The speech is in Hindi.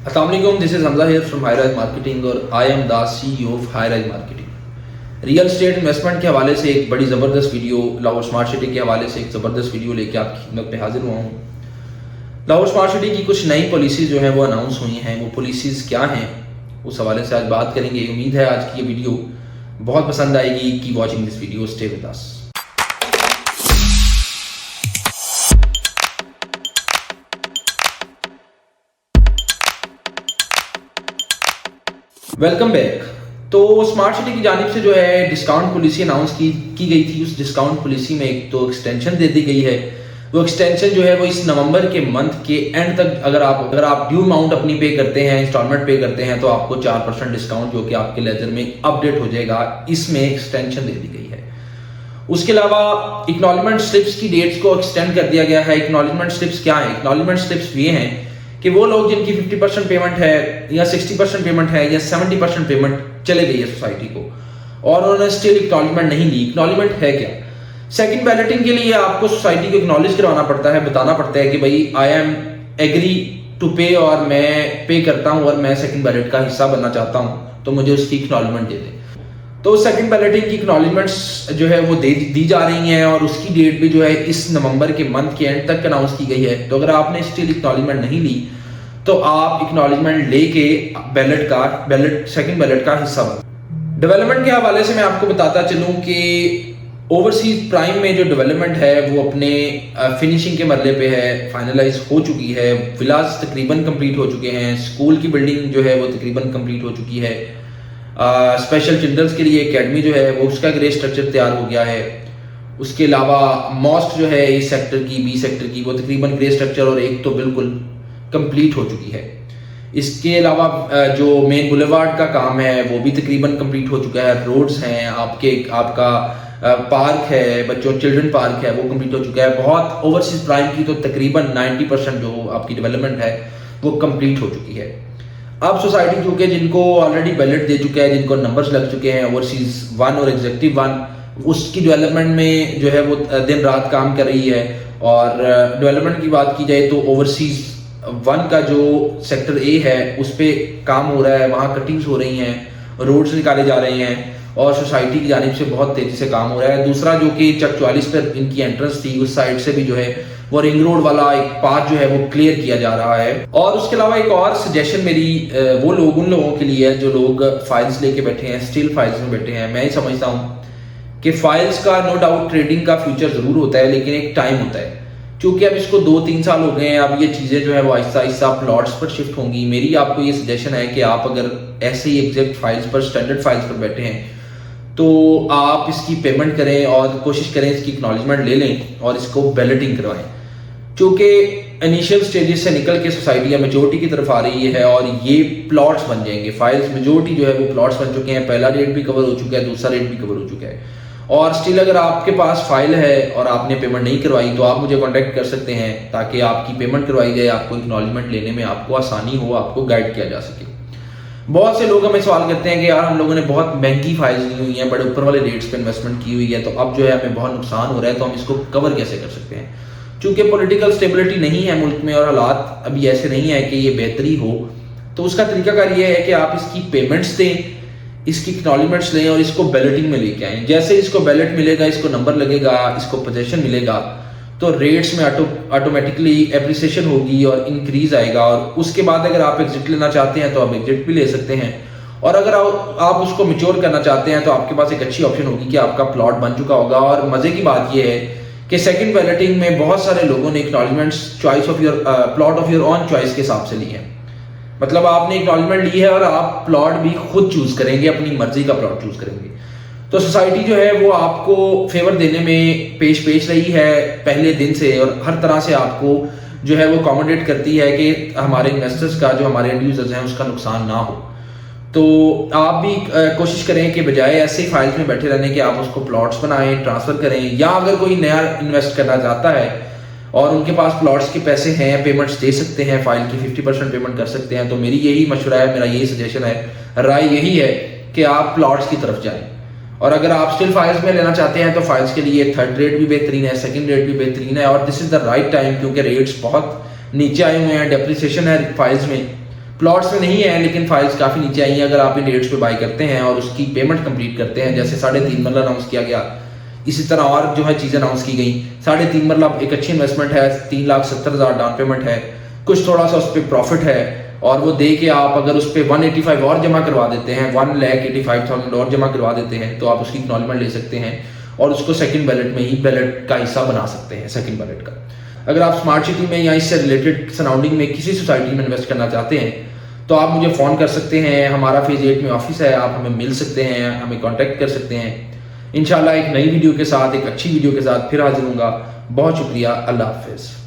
अस्सलाम वालेकुम, this is Hamza here from high rise marketing और I am the CEO of high rise marketing. Real estate investment के हवाले से एक बड़ी ज़बरदस्त वीडियो, लाहौर स्मार्ट सिटी के हवाले से एक ज़बरदस्त वीडियो लेके आपकी खिदमत पे हाजिर हुआ हूँ। लाहौर स्मार्ट सिटी की कुछ नई पॉलिसीज़ जो है वो अनाउंस हुई हैं। वो पॉलिसीज़ क्या हैं उस हवाले से आज बात करेंगे। उम्मीद है आज की ये वीडियो बहुत पसंद आएगी। की watching this video, stay with us. Welcome back. तो स्मार्ट सिटी की जानिब से जो है डिस्काउंट पॉलिसी अनाउंस की गई थी। उस डिस्काउंट पॉलिसी में एक तो एक्सटेंशन दे दी गई है। वो एक्सटेंशन जो है वो इस नवंबर के मंथ के एंड तक अगर आप ड्यू अमाउंट अपनी पे करते हैं, इंस्टॉलमेंट पे करते हैं, तो आपको 4% डिस्काउंट जो कि आपके लेजर में अपडेट हो जाएगा, इसमें एक्सटेंशन दे दी गई है। उसके अलावा एक्नॉलेजमेंट स्लिप्स की डेट्स को एक्सटेंड कर दिया गया है। एक्नॉलेजमेंट स्लिप्स क्या है? एक्नॉलेजमेंट स्लिप्स ये हैं कि वो लोग जिनकी 50% पेमेंट है या 60% पेमेंट है या 70% पेमेंट चले गई है सोसाइटी को और उन्होंने स्टिल एक्नॉलेजमेंट नहीं ली। एक्नॉलेजमेंट है क्या? सेकंड बैलेटिंग के लिए आपको सोसाइटी को एक्नॉलेज करवाना पड़ता है, बताना पड़ता है कि भाई आई एम एग्री टू पे और मैं पे करता हूं और मैं सेकंड बैलेट का हिस्सा बनना चाहता हूं, तो मुझे उसकी एक्नॉलेजमेंट दे दें। तो सेकंड बैलेटिंग की एक्नॉलेजमेंट्स जो है वो दी जा रही हैं और उसकी डेट भी जो है इस नवंबर के मंथ के एंड तक अनाउंस की गई है। तो अगर आपने स्टिल एक्नॉलेजमेंट नहीं ली तो आप एक्नॉलेजमेंट लेके सेकंड बैलेट का हिस्सा बनो। डेवलपमेंट के हवाले से मैं आपको बताता चलूं कि ओवरसीज प्राइम में जो डेवलपमेंट है वो अपने फिनिशिंग के मरले पे है, फाइनलाइज हो चुकी है। विलास तकरीबन कंप्लीट हो चुके हैं। स्कूल की बिल्डिंग जो है वो तकरीबन कंप्लीट हो चुकी है। स्पेशल चिल्ड्रंस के लिए एकेडमी जो है वो उसका ग्रे स्ट्रक्चर तैयार हो गया है। उसके अलावा मॉस्क जो है ए सेक्टर की, बी सेक्टर की, वो तकरीबन ग्रे स्ट्रक्चर और एक तो बिल्कुल कंप्लीट हो चुकी है। इसके अलावा जो मेन बुलेवार्ड का काम है वो भी तकरीबन कंप्लीट हो चुका है। रोड्स हैं, आपका पार्क है, बच्चों चिल्ड्रन पार्क है, वो कंप्लीट हो चुका है। बहुत ओवरसीज प्राइम की तो तकरीबन 90% जो आपकी डेवलपमेंट है वो कंप्लीट हो चुकी है। अब सोसाइटी जो कि जिनको ऑलरेडी बैलेट दे चुके हैं, जिनको नंबर्स लग चुके हैं ओवरसीज 1 और एग्जीक्यूटिव 1, उसकी डेवलपमेंट में जो है वो दिन रात काम कर रही है। और डेवलपमेंट की बात की जाए तो ओवरसीज 1 का जो सेक्टर ए है उस पर काम हो रहा है, वहाँ कटिंग्स हो रही हैं, रोड्स निकाले जा रहे हैं और सोसाइटी की जानिब से बहुत तेजी से काम हो रहा है। दूसरा जो कि चक 44 पर इनकी एंट्रेंस थी, उस साइड से भी जो है वो रिंग रोड वाला एक पाथ जो है वो क्लियर किया जा रहा है। और उसके अलावा एक और सजेशन मेरी उन लोगों के लिए है जो लोग फाइल्स लेके बैठे हैं, स्टिल फाइल्स में बैठे हैं। मैं ही समझता हूँ कि फाइल्स का नो डाउट ट्रेडिंग का फ्यूचर जरूर होता है, लेकिन एक टाइम होता है। क्योंकि अब इसको 2-3 साल हो गए हैं, अब ये चीज़ें जो है वो आहिस्ता आहिस्ता प्लॉट्स पर शिफ्ट होंगी। मेरी आपको ये सजेशन है कि आप अगर ऐसे ही एग्जैक्ट फाइल्स पर, स्टैंडर्ड फाइल्स पर बैठे हैं, तो आप इसकी पेमेंट करें और कोशिश करें इसकी एक्नॉलेजमेंट ले लें और इसको बैलेटिंग करवाएं। क्योंकि इनिशियल स्टेजेस से निकल के सोसाइटी मेजोरिटी की तरफ आ रही है और ये प्लॉट्स बन जाएंगे। फाइल्स मेजोरिटी जो है वो प्लॉट्स बन चुके हैं। पहला रेट भी कवर हो चुका है, दूसरा रेट भी कवर हो चुका है। और स्टिल अगर आपके पास फाइल है और आपने पेमेंट नहीं करवाई तो आप मुझे कांटेक्ट कर सकते हैं ताकि आपकी पेमेंट करवाई जाए, आपको एक्नॉलेजमेंट लेने में आपको आसानी हो, आपको गाइड किया जा सके। बहुत से लोग हमें सवाल करते हैं कि यार हम लोगों ने बहुत महंगी फाइल्स ली हुई हैं, बड़े ऊपर वाले रेट्स पे इन्वेस्टमेंट की हुई है, तो अब जो है हमें बहुत नुकसान हो रहा है, तो हम इसको कवर कैसे कर सकते हैं? चूंकि पॉलिटिकल स्टेबिलिटी नहीं है मुल्क में और हालात अभी ऐसे नहीं है कि ये बेहतरी हो, तो उसका तरीकाकार ये है कि आप इसकी पेमेंट्स दें, इसकी एक्नॉलेजमेंट्स लें और इसको बैलेटिंग में लेके आएं। जैसे इसको बैलेट मिलेगा, इसको नंबर लगेगा, इसको पोजीशन मिलेगा, तो रेट्स में ऑटोमेटिकली एप्रिसिएशन होगी और इंक्रीज आएगा। और उसके बाद अगर आप एग्जिट लेना चाहते हैं तो आप एग्जिट भी ले सकते हैं। और अगर आप उसको मैच्योर करना चाहते हैं तो आपके पास एक अच्छी ऑप्शन होगी कि आपका प्लॉट बन चुका होगा। और मजे की बात यह है कि सेकंड बैलेटिंग में बहुत सारे लोगों ने acknowledgements choice of your plot of your on choice के हिसाब से ली है। मतलब आपने एक्नॉलेजमेंट ली है और आप प्लॉट भी खुद चूज करेंगे, अपनी मर्जी का प्लॉट चूज करेंगे। तो सोसाइटी जो है वो आपको फेवर देने में पेश रही है पहले दिन से और हर तरह से आपको जो है वो अकोमोडेट करती है कि हमारे इन्वेस्टर्स का, जो हमारे एंड यूजर्स हैं, उसका नुकसान ना हो। तो आप भी कोशिश करें कि बजाय ऐसे ही फाइल्स में बैठे रहने के आप उसको प्लॉट्स बनाएं, ट्रांसफर करें। या अगर कोई नया इन्वेस्ट करना चाहता है और उनके पास प्लॉट्स के पैसे हैं, पेमेंट्स दे सकते हैं, फाइल की 50% पेमेंट कर सकते हैं, तो मेरी यही मशवरा है, मेरा यही सजेशन है, राय यही है कि आप प्लॉट्स की तरफ जाएं। और अगर आप स्टिल फाइल्स में लेना चाहते हैं तो फाइल्स के लिए थर्ड रेट भी बेहतरीन है, सेकंड रेट भी बेहतरीन है और this is the right time, क्योंकि रेट्स बहुत नीचे आए हुए हैं, डेप्रिसिएशन है फाइल्स में, प्लॉट्स में नहीं है लेकिन फाइल्स काफ़ी नीचे आई हैं। अगर आप इन रेट्स पे बाई करते हैं और उसकी पेमेंट कंप्लीट करते हैं, जैसे 3.5 मरला अनाउंस किया गया, इसी तरह और जो है चीज़ें अनाउंस की गई। 3.5 मरला एक अच्छी इन्वेस्टमेंट है, 3,70,000 डाउन पेमेंट है, कुछ थोड़ा सा उस पर प्रॉफिट है, और वो दे के आप अगर उस पर 185 और जमा करवा देते हैं, 1,85,000 और जमा करवा देते हैं, तो आप उसकी एक्नॉलेजमेंट ले सकते हैं और उसको सेकंड बैलेट में ही बैलेट का हिस्सा बना सकते हैं, सेकंड बैलेट का। अगर आप स्मार्ट सिटी में या इससे रिलेटेड सराउंडिंग में किसी सोसाइटी में इन्वेस्ट करना चाहते हैं तो आप मुझे फ़ोन कर सकते हैं। हमारा फेज 8 में ऑफिस है, आप हमें मिल सकते हैं, हमें कॉन्टैक्ट कर सकते हैं। इंशाल्लाह एक नई वीडियो के साथ, एक अच्छी वीडियो के साथ फिर हाजिर होऊंगा। बहुत शुक्रिया, अल्लाह हाफिज़।